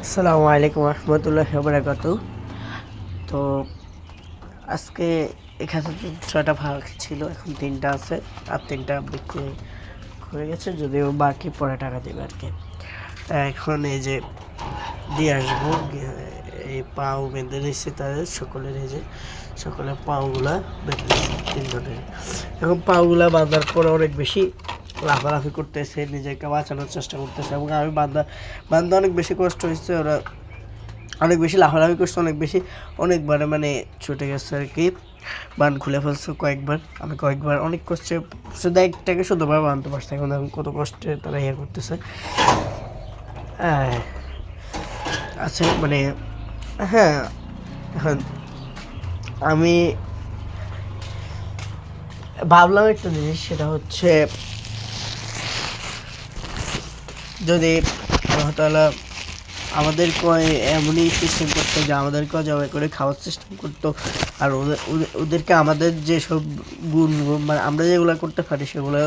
আসসালামু আলাইকুম রহমতুল্লাহি ওয়া বারাকাতুহু। তো আজকে এখানে তো ৬টা ভাগ ছিল, এখন ৩টা আছে, আর ৩টা বিক্রি হয়ে গেছে, যদিও বাকি পরে টাকা দেবে আর কি। এখন এই যে দিয়ে আসবো, এই পাও বেঁধে নিচ্ছে তাদের সকলের, এই যে সকলের পাওগুলা বেঁধে নিচ্ছে তিনজনের। এখন পাওগুলা বাঁধার পরে অনেক বেশি লাফালাফি করতেছে, নিজেকে বাঁচানোর চেষ্টা করতেছে, এবং আমি বান্ধা অনেক বেশি কষ্ট হয়েছে। ওরা অনেক বেশি লাফালাফি করছে, অনেক বেশি, অনেকবার মানে ছুটে গেছে আর কি, বান খুলে ফেলছে কয়েকবার। আমি কয়েকবার অনেক কষ্টে শুধু একটাকে শুধুবার বানতে পারছি। এখন দেখুন কত কষ্টে তারা ইয়ে করতেছে। আচ্ছা মানে হ্যাঁ, এখন আমি ভাবলাম একটা জিনিস, সেটা হচ্ছে যদি আল্লাহ তাআলা আমাদেরকে এমনই সিস্টেম করতো যে আমাদেরকেও জবাই করে খাওয়ার সিস্টেম করতো, আর ওদেরকে আমাদের যেসব গুণ, মানে আমরা যেগুলো করতে পারি সেগুলো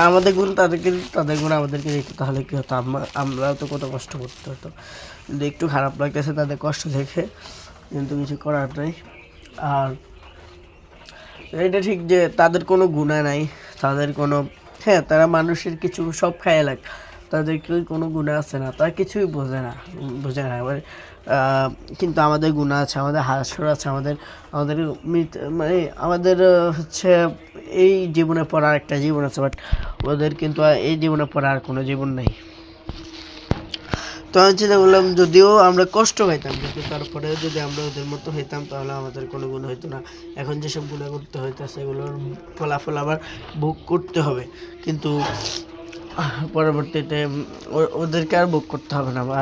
আমাদের গুণ তাদেরকে, তাদের গুণ আমাদেরকে দিত, তাহলে কী হতো, আমরাও তো কত কষ্ট করতে হতো। কিন্তু একটু খারাপ লাগতেছে তাদের কষ্ট দেখে, কিন্তু কিছু করার নেই। আর এটা ঠিক যে তাদের কোনো গুণা নাই, তাদের কোনো, হ্যাঁ তারা মানুষের কিছু সব খায় লাগ, তাদের কেউ কোনো গুণা আছে না, তারা কিছুই বোঝে না এবার। কিন্তু আমাদের গুণা আছে, আমাদের হাসর আছে, আমাদের আমাদের মানে আমাদের হচ্ছে এই জীবনের পর আর একটা জীবন আছে, বাট ওদের কিন্তু এই জীবনের পর আর কোনো জীবন নেই। তো আমি চিন্তা করলাম, যদিও আমরা কষ্ট পাইতাম, কিন্তু তারপরেও যদি আমরা ওদের মতো হইতাম তাহলে আমাদের কোনো গুণ হইতো না। এখন যেসব গুণা করতে হইতেছে সেগুলোর ফলাফল আবার ভোগ করতে হবে, কিন্তু পরবর্তীতে ওদেরকে আর ভোগ করতে হবে না, বা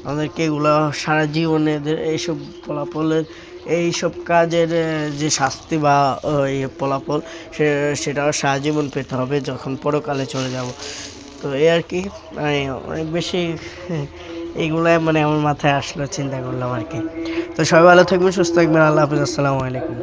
আমাদেরকে এগুলো সারা জীবনে এইসব ফলাফলের, এইসব কাজের যে শাস্তি বা ফলাফল সেটাও সারা জীবন পেতে হবে যখন পরকালে চলে যাব। তো এই আর কি, মানে অনেক বেশি এইগুলাই মানে আমার মাথায় আসলো, চিন্তা করলাম আর কি। তো সবাই ভালো থাকবেন, সুস্থ থাকবেন, আল্লাহ হাফিজ, আসসালামু আলাইকুম।